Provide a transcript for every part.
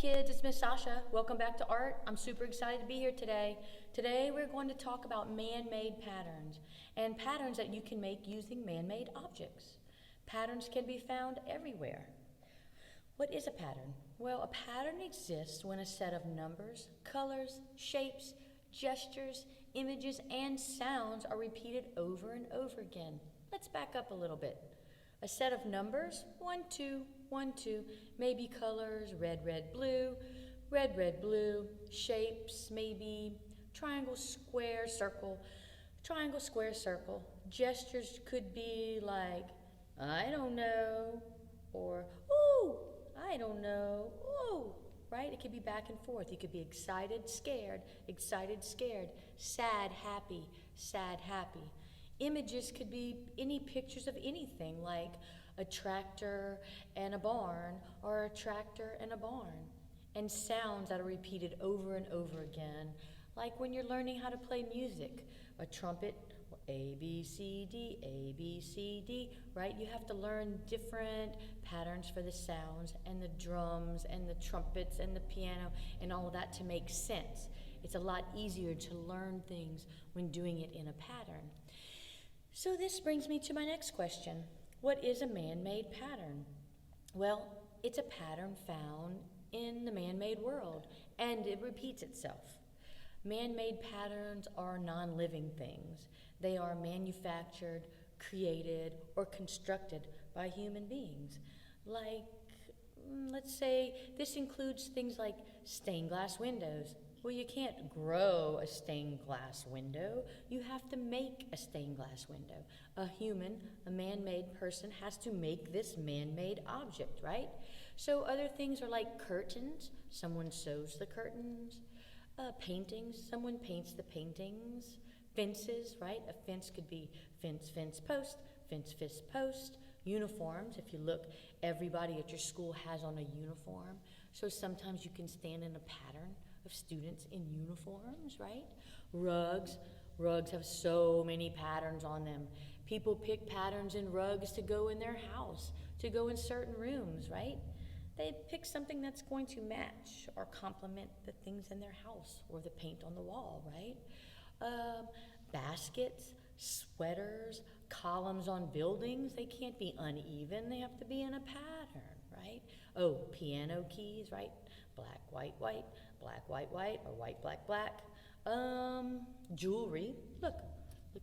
kids, it's Miss Sasha. Welcome back to art. I'm super excited to be here today. Today we're going to talk about man-made patterns and patterns that you can make using man-made objects. Patterns can be found everywhere. What is a pattern? Well, a pattern exists when a set of numbers, colors, shapes, gestures, images, and sounds are repeated over and over again. Let's back up a little bit. A set of numbers, 1, 2, 1, 2, maybe colors, red, red, blue, shapes, maybe triangle, square, circle, triangle, square, circle. Gestures could be like, I don't know, or, ooh, I don't know, ooh, right? It could be back and forth. You could be excited, scared, sad, happy, sad, happy. Images could be any pictures of anything, like a tractor and a barn, or a tractor and a barn. And sounds that are repeated over and over again, like when you're learning how to play music, a trumpet, A, B, C, D, right? You have to learn different patterns for the sounds and the drums and the trumpets and the piano and all of that to make sense. It's a lot easier to learn things when doing it in a pattern. So this brings me to my next question. What is a man-made pattern? Well, it's a pattern found in the man-made world, and it repeats itself. Man-made patterns are non-living things. They are manufactured, created, or constructed by human beings. Like, let's say this includes things like stained glass windows. Well, you can't grow a stained glass window. You have to make a stained glass window. A human, a man-made person, has to make this man-made object, right? So other things are like curtains. Someone sews the curtains. Paintings. Someone paints the paintings. Fences, right? A fence could be fence, post, fence, post. Uniforms. If you look, everybody at your school has on a uniform. So sometimes you can stand in a pattern of students in uniforms, right? Rugs have so many patterns on them. People pick patterns in rugs to go in their house, to go in certain rooms, right? They pick something that's going to match or complement the things in their house or the paint on the wall, right? Baskets, sweaters, columns on buildings, they can't be uneven, they have to be in a pattern, right? Oh, piano keys, right? Black, white, white, black, white, white, or white, black, black. Jewelry. Look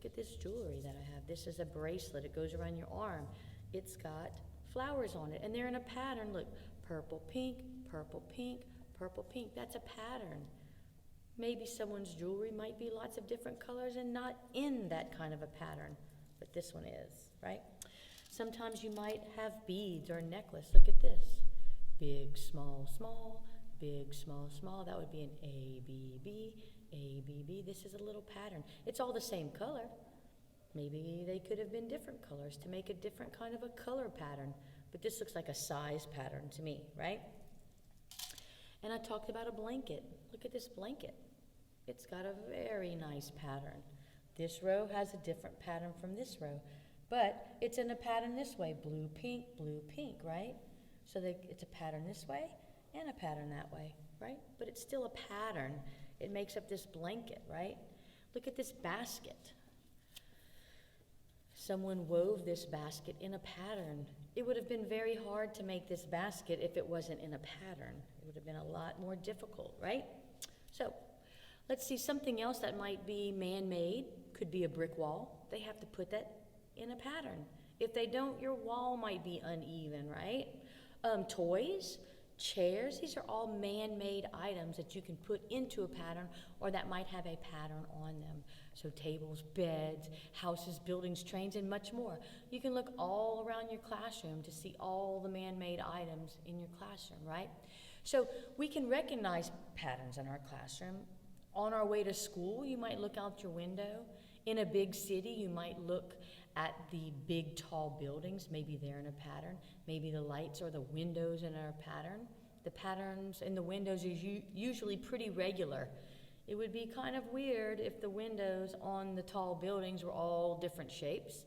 at this jewelry that I have. This is a bracelet. It goes around your arm. It's got flowers on it, and they're in a pattern. Look, purple, pink, purple, pink, purple, pink. That's a pattern. Maybe someone's jewelry might be lots of different colors and not in that kind of a pattern, but this one is, right? Sometimes you might have beads or a necklace. Look at this. Big, small, small, big, small, small. That would be an A, B, B, A, B, B. This is a little pattern. It's all the same color. Maybe they could have been different colors to make a different kind of a color pattern, but this looks like a size pattern to me, right? And I talked about a blanket. Look at this blanket. It's got a very nice pattern. This row has a different pattern from this row, but it's in a pattern this way, blue, pink, right? So it's a pattern this way and a pattern that way, right? But it's still a pattern. It makes up this blanket, right? Look at this basket. Someone wove this basket in a pattern. It would have been very hard to make this basket if it wasn't in a pattern. It would have been a lot more difficult, right? So let's see, something else that might be man-made could be a brick wall. They have to put that in a pattern. If they don't, your wall might be uneven, right? Toys, chairs, these are all man-made items that you can put into a pattern or that might have a pattern on them. So tables, beds, houses, buildings, trains, and much more. You can look all around your classroom to see all the man-made items in your classroom, right? So we can recognize patterns in our classroom. On our way to school, you might look out your window. In a big city, you might look at the big, tall buildings. Maybe they're in a pattern. Maybe the lights or the windows in a pattern. The patterns in the windows are usually pretty regular. It would be kind of weird if the windows on the tall buildings were all different shapes.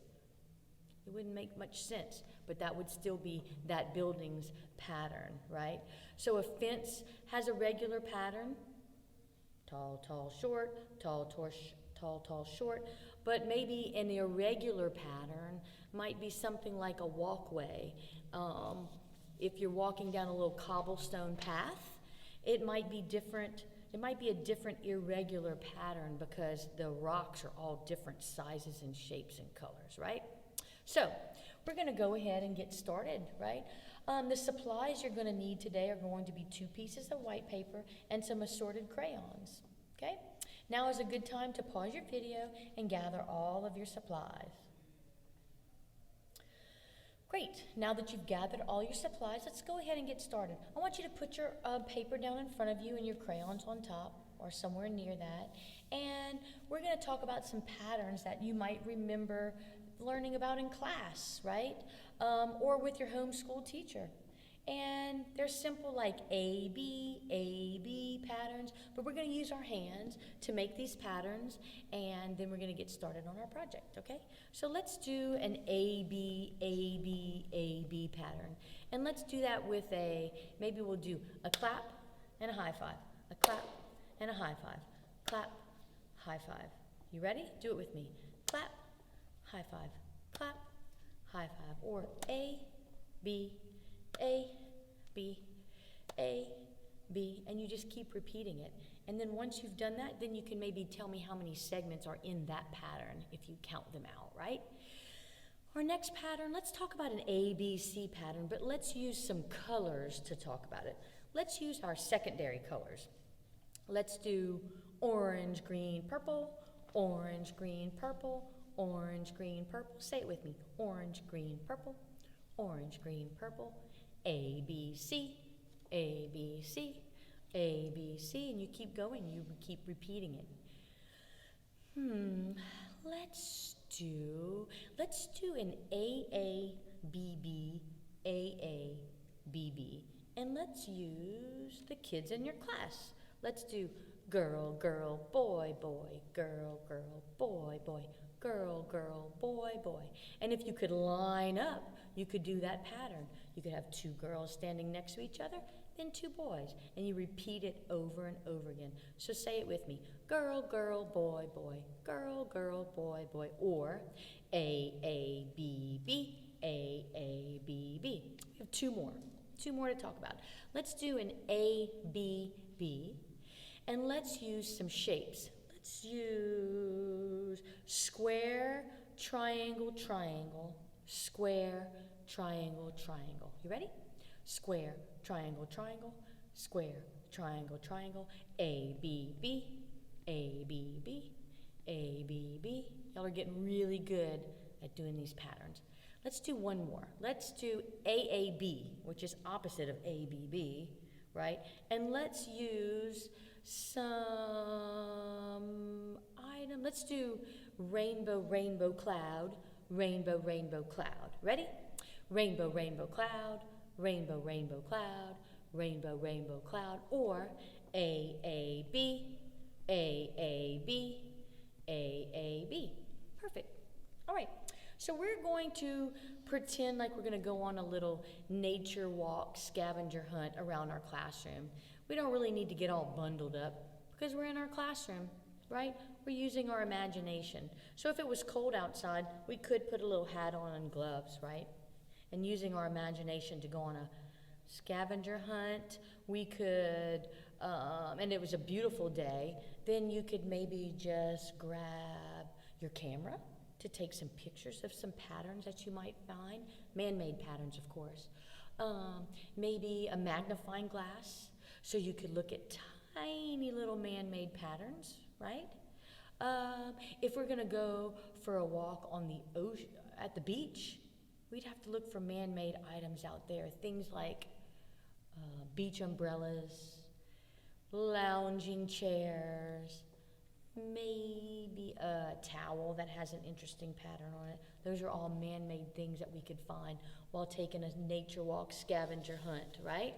It wouldn't make much sense, but that would still be that building's pattern, right? So a fence has a regular pattern, tall, tall, short, tall, tall, tall, short, but maybe an irregular pattern might be something like a walkway. If you're walking down a little cobblestone path, it might be different. It might be a different irregular pattern because the rocks are all different sizes and shapes and colors, right? So we're going to go ahead and get started, right? The supplies you're going to need today are going to be 2 pieces of white paper and some assorted crayons, okay? Now is a good time to pause your video and gather all of your supplies. Great, now that you've gathered all your supplies, let's go ahead and get started. I want you to put your paper down in front of you and your crayons on top or somewhere near that. And we're going to talk about some patterns that you might remember learning about in class, right? Or with your homeschool teacher. And they're simple like A, B patterns, but we're going to use our hands to make these patterns, and then we're going to get started on our project, okay? So let's do an A, B pattern. And let's do that with maybe we'll do a clap and a high five, a clap and a high five, clap, high five. You ready? Do it with me. Clap, high five, clap, high five, or A, B, and you just keep repeating it. And then once you've done that, then you can maybe tell me how many segments are in that pattern if you count them out, right? Our next pattern, let's talk about an ABC pattern, but let's use some colors to talk about it. Let's use our secondary colors. Let's do orange, green, purple, orange, green, purple, orange, green, purple. Say it with me. Orange, green, purple, orange, green, purple. A, B, C, A, B, C, A, B, C, and you keep going, you keep repeating it. Let's do an A, B, B, A, B, B, and let's use the kids in your class. Let's do girl, girl, boy, boy, girl, girl, boy, boy, girl, girl, boy, boy. And if you could line up, you could do that pattern. You could have 2 girls standing next to each other, then 2 boys, and you repeat it over and over again. So say it with me. Girl, girl, boy, boy, girl, girl, boy, boy, or A, B, B, A, B, B. We have 2 more to talk about. Let's do an A, B, B, and let's use some shapes. Let's use square, triangle, triangle, square, triangle, triangle. You ready? Square, triangle, triangle, square, triangle, triangle, A, B, B, A, B, B, A, B, B. Y'all are getting really good at doing these patterns. Let's do one more. Let's do AAB, which is opposite of ABB, right? And let's use some item. Let's do rainbow, rainbow, cloud, rainbow, rainbow, cloud. Ready? Rainbow, rainbow, cloud, rainbow, rainbow, cloud, rainbow, rainbow, cloud, or AAB, AAB, AAB. Perfect. All right. So we're going to pretend like we're going to go on a little nature walk, scavenger hunt around our classroom. We don't really need to get all bundled up because we're in our classroom, right? We're using our imagination. So if it was cold outside, we could put a little hat on and gloves, right? And using our imagination to go on a scavenger hunt, we could, and it was a beautiful day, then you could maybe just grab your camera to take some pictures of some patterns that you might find, man-made patterns, of course. Maybe a magnifying glass, so you could look at tiny little man-made patterns, right? If we're gonna go for a walk on the ocean, at the beach, we'd have to look for man-made items out there, things like beach umbrellas, lounging chairs, maybe a towel that has an interesting pattern on it. Those are all man-made things that we could find while taking a nature walk scavenger hunt, right?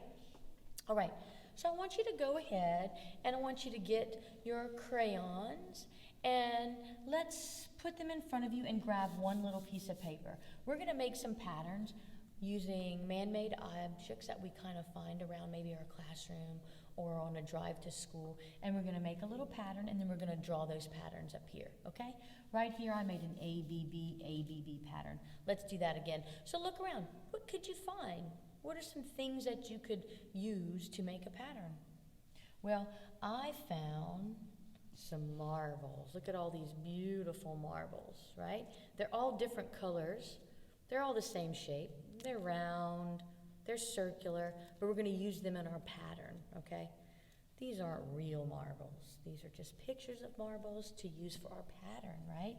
All right, so I want you to go ahead and I want you to get your crayons and let's put them in front of you and grab one little piece of paper. We're going to make some patterns using man-made objects that we kind of find around maybe our classroom or on a drive to school, and we're going to make a little pattern, and then we're going to draw those patterns up here, okay? Right here I made an ABB pattern. Let's do that again. So look around. What could you find? What are some things that you could use to make a pattern? Well, I found some marbles. Look at all these beautiful marbles, right? They're all different colors. They're all the same shape. They're round, they're circular, but we're going to use them in our pattern, okay? These aren't real marbles. These are just pictures of marbles to use for our pattern, right?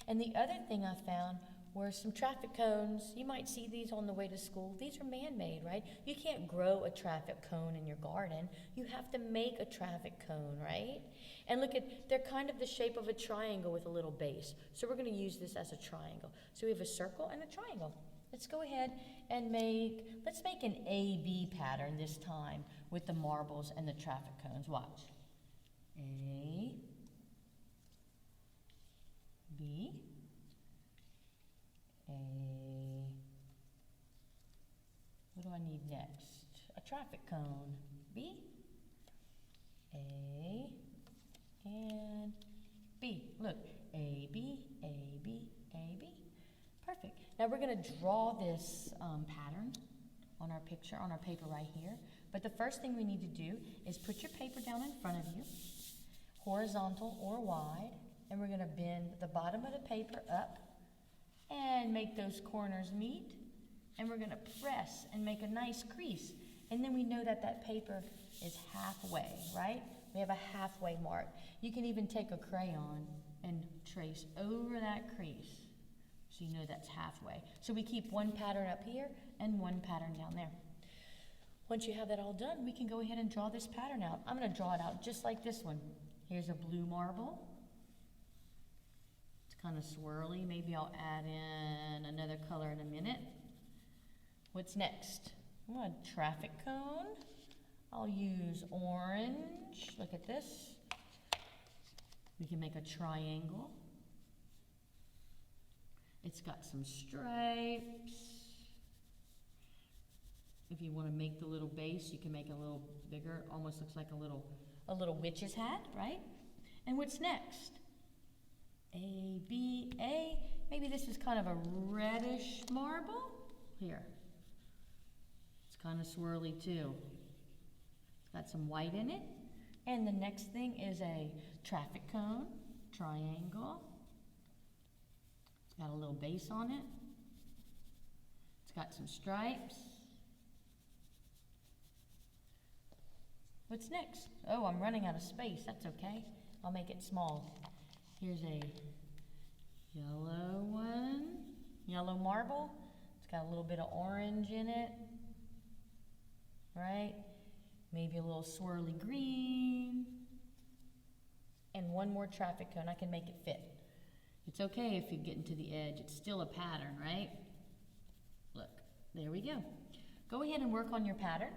And the other thing I found were some traffic cones. You might see these on the way to school. These are man-made, right? You can't grow a traffic cone in your garden. You have to make a traffic cone, right? And look at, they're kind of the shape of a triangle with a little base. So we're going to use this as a triangle. So we have a circle and a triangle. Let's go ahead and let's make an AB pattern this time with the marbles and the traffic cones. Watch. A, B, A, what do I need next? A traffic cone. B, A, and B. Look, A, B, A, B, A, B. Perfect. Now we're going to draw this pattern on our picture, on our paper right here. But the first thing we need to do is put your paper down in front of you, horizontal or wide, and we're going to bend the bottom of the paper up and make those corners meet. And we're going to press and make a nice crease. And then we know that that paper is halfway, right? We have a halfway mark. You can even take a crayon and trace over that crease, so you know that's halfway. So we keep one pattern up here and one pattern down there. Once you have that all done, we can go ahead and draw this pattern out. I'm going to draw it out just like this one. Here's a blue marble. It's kind of swirly. Maybe I'll add in another color in a minute. What's next? A traffic cone. I'll use orange. Look at this. We can make a triangle. It's got some stripes. If you want to make the little base, you can make it a little bigger. Almost looks like a little witch's hat, right? And what's next? A, B, A. Maybe this is kind of a reddish marble. Here. It's kind of swirly too. It's got some white in it. And the next thing is a traffic cone, triangle. It's got a little base on it. It's got some stripes. What's next? Oh, I'm running out of space. That's okay. I'll make it small. Here's a yellow one. Yellow marble. It's got a little bit of orange in it. Right? Maybe a little swirly green. And one more traffic cone. I can make it fit. It's okay if you get into the edge. It's still a pattern, right? Look, there we go. Go ahead and work on your pattern.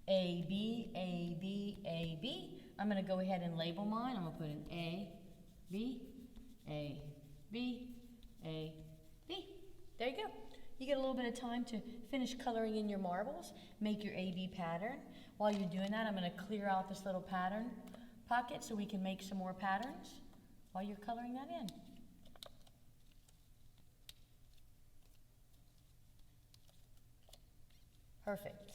A, B, A, B, A, B. I'm going to go ahead and label mine. I'm going to put an A, B, A, B, A, B. There you go. You get a little bit of time to finish coloring in your marbles. Make your AB pattern. While you're doing that, I'm going to clear out this little pattern pocket so we can make some more patterns while you're coloring that in. Perfect.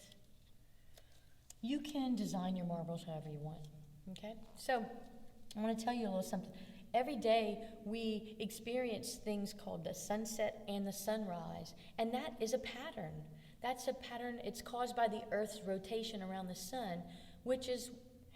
You can design your marbles however you want, okay? So I want to tell you a little something. Every day we experience things called the sunset and the sunrise, and that is a pattern. That's a pattern. It's caused by the Earth's rotation around the sun, which is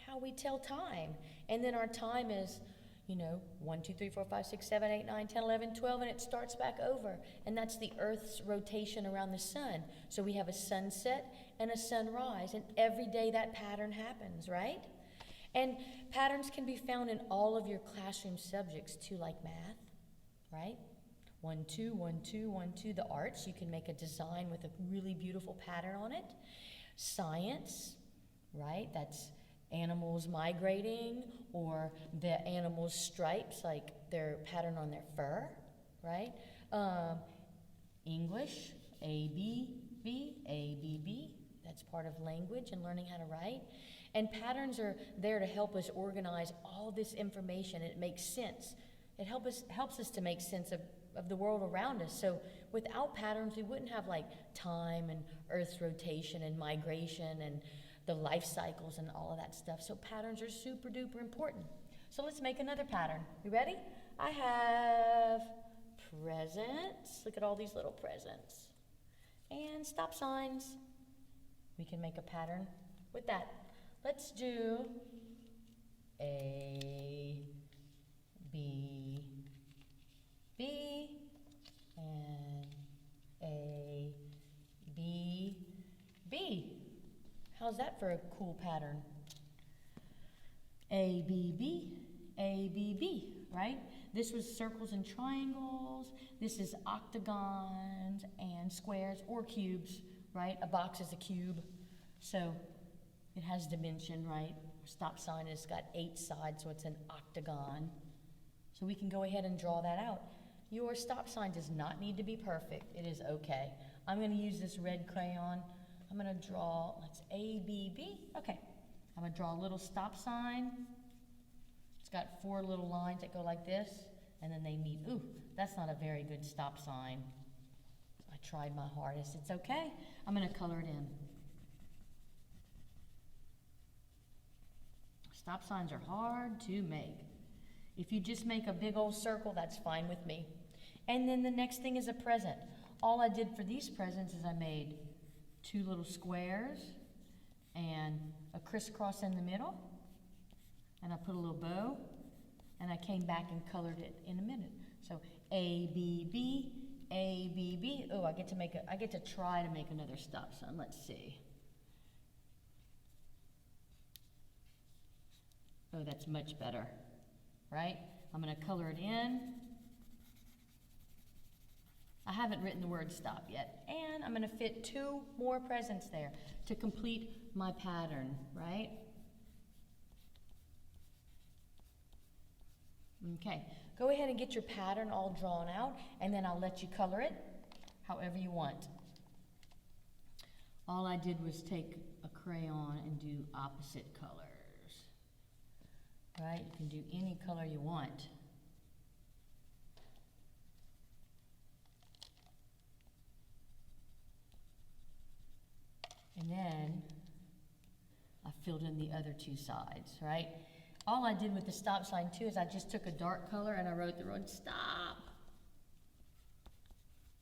how we tell time. And then our time is, 1, 2, 3, 4, 5, 6, 7, 8, 9, 10, 11, 12, and it starts back over. And that's the Earth's rotation around the sun. So we have a sunset and a sunrise, and every day that pattern happens, right? And patterns can be found in all of your classroom subjects too, like math, right? 1, 2, 1, 2, 1, 2. The arts, you can make a design with a really beautiful pattern on it. Science, right? That's animals migrating, or the animals' stripes, like their pattern on their fur, right? English, ABB, ABB. That's part of language and learning how to write. And patterns are there to help us organize all this information. It makes sense. It helps us to make sense of the world around us. So without patterns, we wouldn't have like time and Earth's rotation and migration and the life cycles and all of that stuff. So patterns are super duper important. So let's make another pattern. You ready? I have presents. Look at all these little presents. And stop signs. We can make a pattern with that. Let's do A, B, B, and A, B, B. How's that for a cool pattern? A, B, B, A, B, B, right? This was circles and triangles. This is octagons and squares or cubes, right? A box is a cube. So it has dimension, right? Stop sign has got 8 sides, so it's an octagon. So we can go ahead and draw that out. Your stop sign does not need to be perfect. It is okay. I'm going to use this red crayon. I'm going to draw, let's A, B, B. Okay. I'm going to draw a little stop sign. It's got 4 little lines that go like this, and then they meet. Ooh, that's not a very good stop sign. I tried my hardest. It's okay. I'm going to color it in. Stop signs are hard to make. If you just make a big old circle, that's fine with me. And then the next thing is a present. All I did for these presents is I made 2 little squares and a crisscross in the middle, and I put a little bow, and I came back and colored it in a minute. So A, B, B, A, B, B. Oh, I get to try to make another stop sign. Let's see. Oh, that's much better, right? I'm going to color it in. I haven't written the word stop yet. And I'm going to fit 2 more presents there to complete my pattern, right? Okay, go ahead and get your pattern all drawn out, and then I'll let you color it however you want. All I did was take a crayon and do opposite colors. Right? You can do any color you want. And then I filled in the other 2 sides, right? All I did with the stop sign too is I just took a dark color and I wrote the word stop.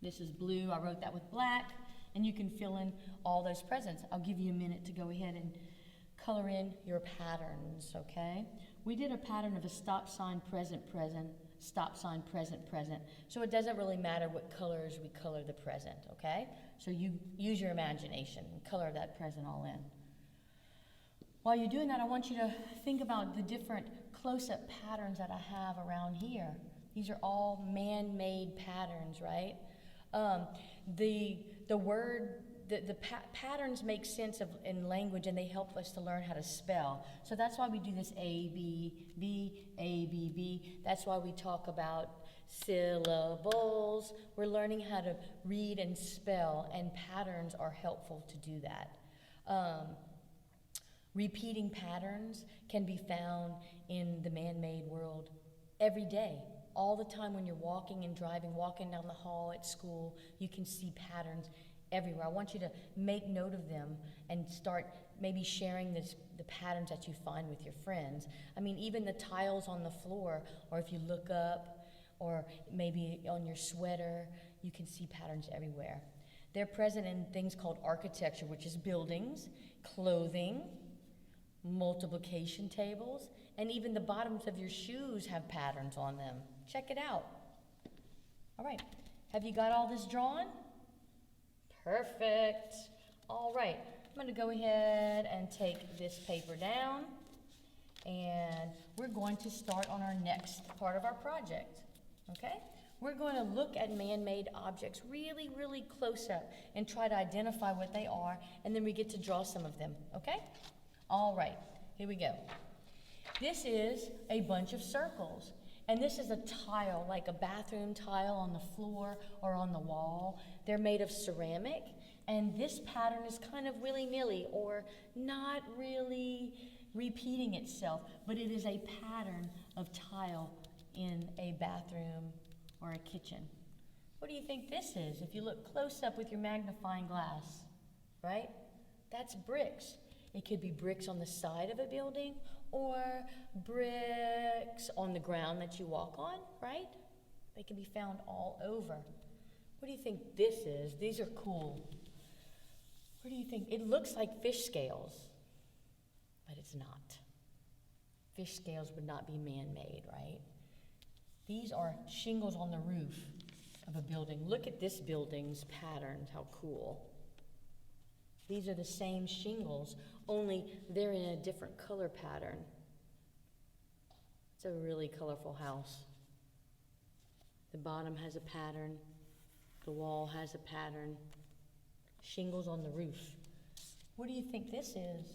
This is blue, I wrote that with black, and you can fill in all those presents. I'll give you a minute to go ahead and color in your patterns, okay? We did a pattern of a stop sign, present, present, stop sign, present, present. So it doesn't really matter what colors we color the present, okay? So you use your imagination and color that present all in. While you're doing that, I want you to think about the different close-up patterns that I have around here. These are all man-made patterns, right? The patterns make sense in language, and they help us to learn how to spell. So that's why we do this A, B, B, A, B, B. That's why we talk about syllables. We're learning how to read and spell, and patterns are helpful to do that. Repeating patterns can be found in the man-made world every day. All the time when you're walking and driving, walking down the hall at school, you can see patterns everywhere. I want you to make note of them and start maybe sharing the patterns that you find with your friends. I mean, even the tiles on the floor, or if you look up, or maybe on your sweater, you can see patterns everywhere. They're present in things called architecture, which is buildings, clothing, multiplication tables, and even the bottoms of your shoes have patterns on them. Check it out. All right, have you got all this drawn? Perfect. All right, I'm going to go ahead and take this paper down, and we're going to start on our next part of our project, okay? We're going to look at man-made objects really, really close up and try to identify what they are, and then we get to draw some of them, okay? All right, here we go. This is a bunch of circles, And this is a tile, like a bathroom tile on the floor or on the wall. They're made of ceramic, and this pattern is kind of willy-nilly or not really repeating itself, but it is a pattern of tile in a bathroom or a kitchen. What do you think this is if you look close up with your magnifying glass, right? That's bricks. It could be bricks on the side of a building or bricks on the ground that you walk on, right? They can be found all over. What do you think this is? These are cool. What do you think? It looks like fish scales, but it's not. Fish scales would not be man-made, right? These are shingles on the roof of a building. Look at this building's patterns, how cool. These are the same shingles, only they're in a different color pattern. It's a really colorful house. The bottom has a pattern. The wall has a pattern. Shingles on the roof. What do you think this is?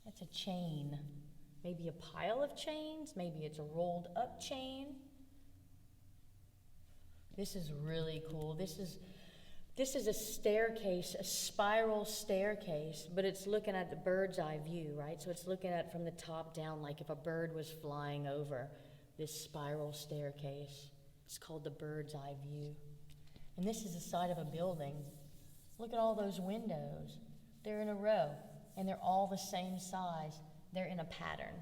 That's a chain. Maybe a pile of chains. Maybe it's a rolled up chain. This is really cool. This is a staircase, a spiral staircase, but it's looking at the bird's eye view, right? So it's looking at it from the top down, like if a bird was flying over this spiral staircase. It's called the bird's eye view. And this is the side of a building. Look at all those windows. They're in a row, and they're all the same size. They're in a pattern.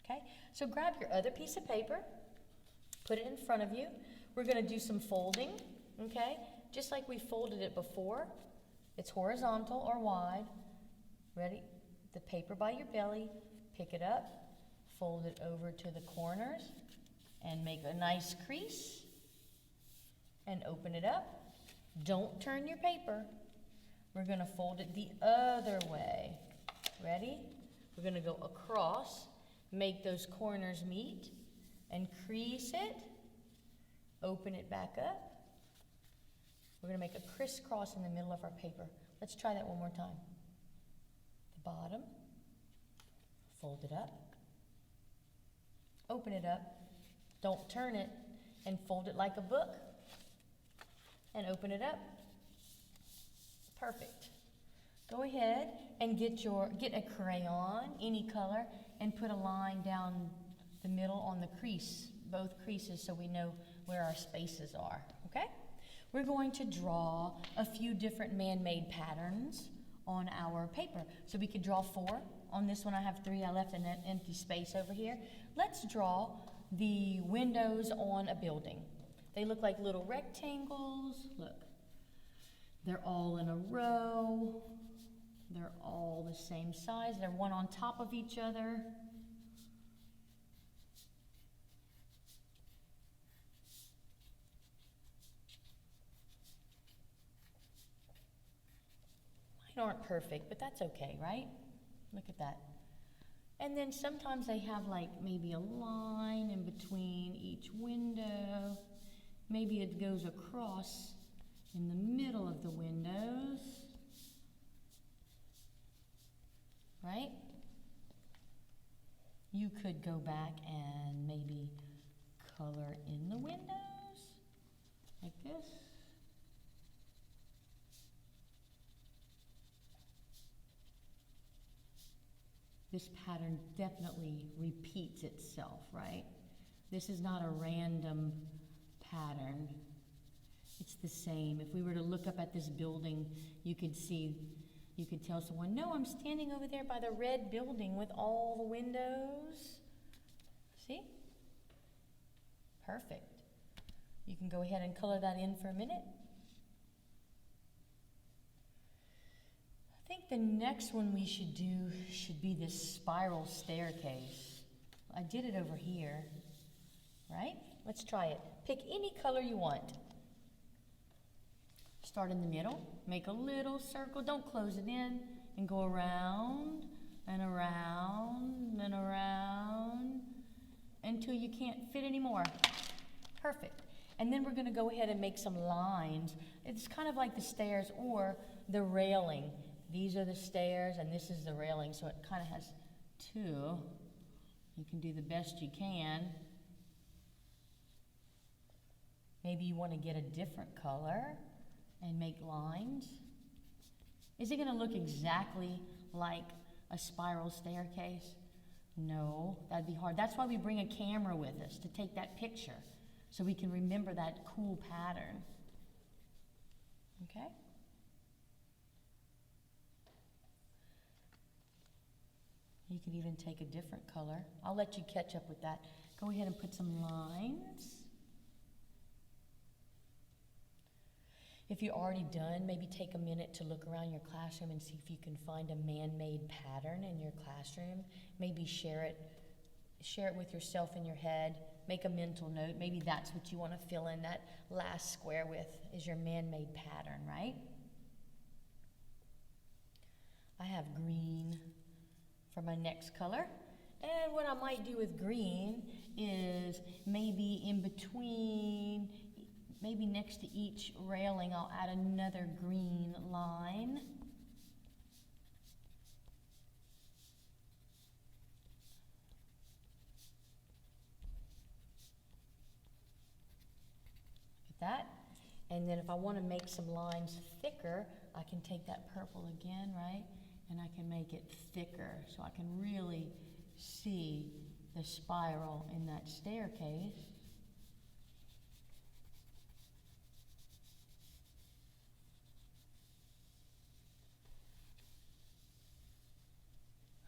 Okay? So grab your other piece of paper, put it in front of you. We're going to do some folding, okay? Just like we folded it before. It's horizontal or wide. Ready? The paper by your belly, pick it up, fold it over to the corners, and make a nice crease, and open it up. Don't turn your paper. We're going to fold it the other way. Ready? We're going to go across, make those corners meet, and crease it. Open it back up. We're going to make a crisscross in the middle of our paper. Let's try that one more time. The bottom, fold it up, open it up, don't turn it, and fold it like a book, and open it up. Perfect. Go ahead and get a crayon, any color, and put a line down the middle on the crease, both creases, so we know where our spaces are, okay? We're going to draw a few different man-made patterns on our paper. So we could draw 4. On this one I have 3. I left an empty space over here. Let's draw the windows on a building. They look like little rectangles. Look. They're all in a row. They're all the same size. They're one on top of each other. Mine aren't perfect, but that's okay, right? Look at that. And then sometimes they have like maybe a line in between each window. Maybe it goes across in the middle of the windows. Right? You could go back and maybe color in the windows like this. This pattern definitely repeats itself, right? This is not a random pattern. It's the same. If we were to look up at this building, you could tell someone, no, I'm standing over there by the red building with all the windows. See? Perfect. You can go ahead and color that in for a minute. I think the next one we should do should be this spiral staircase. I did it over here, right? Let's try it. Pick any color you want. Start in the middle, make a little circle, don't close it in, and go around and around and around until you can't fit anymore. Perfect. And then we're going to go ahead and make some lines. It's kind of like the stairs or the railing. These are the stairs and this is the railing, so it kind of has 2 You can do the best you can. Maybe you want to get a different color and make lines. Is it going to look exactly like a spiral staircase? No, that'd be hard. That's why we bring a camera with us, to take that picture, so we can remember that cool pattern. Okay? You could even take a different color. I'll let you catch up with that. Go ahead and put some lines. If you're already done, maybe take a minute to look around your classroom and see if you can find a man-made pattern in your classroom. Maybe share it with yourself in your head. Make a mental note. Maybe that's what you want to fill in that last square with, is your man-made pattern, right? I have green for my next color. And what I might do with green is maybe in between, maybe next to each railing, I'll add another green line. Look at that. And then if I want to make some lines thicker, I can take that purple again, right? And I can make it thicker so I can really see the spiral in that staircase.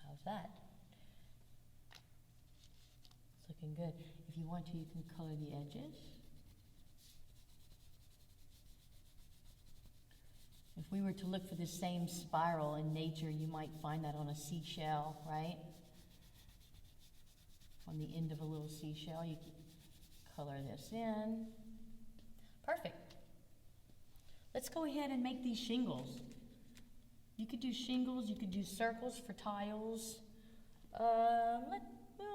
How's that? It's looking good. If you want to, you can color the edges. If we were to look for the same spiral in nature, you might find that on a seashell, right? On the end of a little seashell, you can color this in. Perfect. Let's go ahead and make these shingles. You could do shingles, you could do circles for tiles. Well,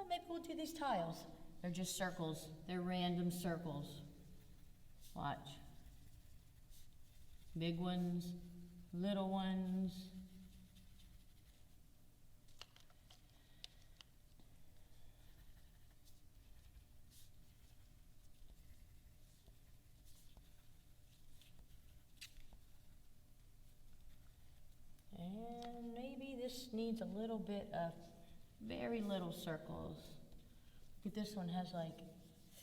maybe we'll do these tiles. They're just circles. They're random circles. Watch. Big ones, little ones. And maybe this needs a little bit of very little circles. Look at this one, has like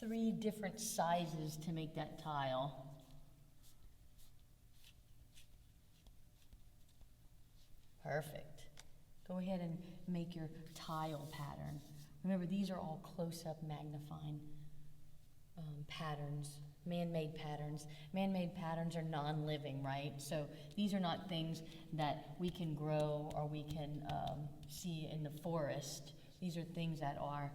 3 different sizes to make that tile. Perfect. Go ahead and make your tile pattern. Remember, these are all close-up magnifying patterns, man-made patterns. Man-made patterns are non-living, right? So these are not things that we can grow or we can see in the forest. These are things that are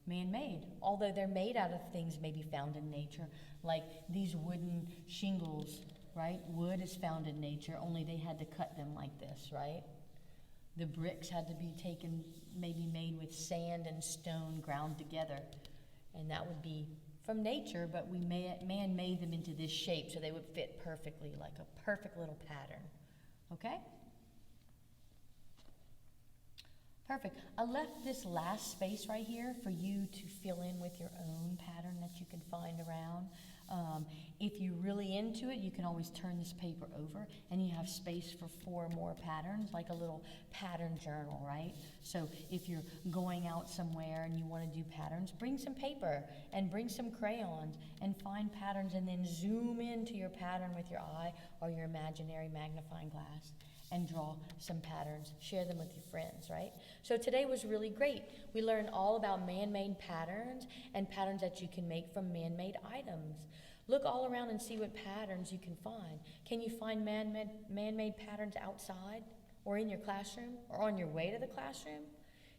man-made, although they're made out of things maybe found in nature, like these wooden shingles, right? Wood is found in nature, only they had to cut them like this, right? The bricks had to be taken, maybe made with sand and stone ground together, and that would be from nature, but man made them into this shape so they would fit perfectly, like a perfect little pattern, okay? Perfect. I left this last space right here for you to fill in with your own pattern that you can find around. If you're really into it, you can always turn this paper over and you have space for 4 more patterns, like a little pattern journal, right? So if you're going out somewhere and you want to do patterns, bring some paper and bring some crayons and find patterns, and then zoom into your pattern with your eye or your imaginary magnifying glass and draw some patterns. Share them with your friends, right? So today was really great. We learned all about man-made patterns and patterns that you can make from man-made items. Look all around and see what patterns you can find. Can you find man-made patterns outside or in your classroom or on your way to the classroom?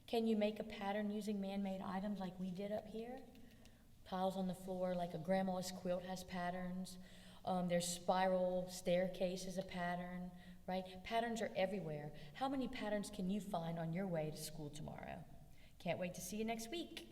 Can you make a pattern using man-made items like we did up here? Tiles on the floor, like a grandma's quilt has patterns. There's spiral staircase is a pattern, right? Patterns are everywhere. How many patterns can you find on your way to school tomorrow? Can't wait to see you next week.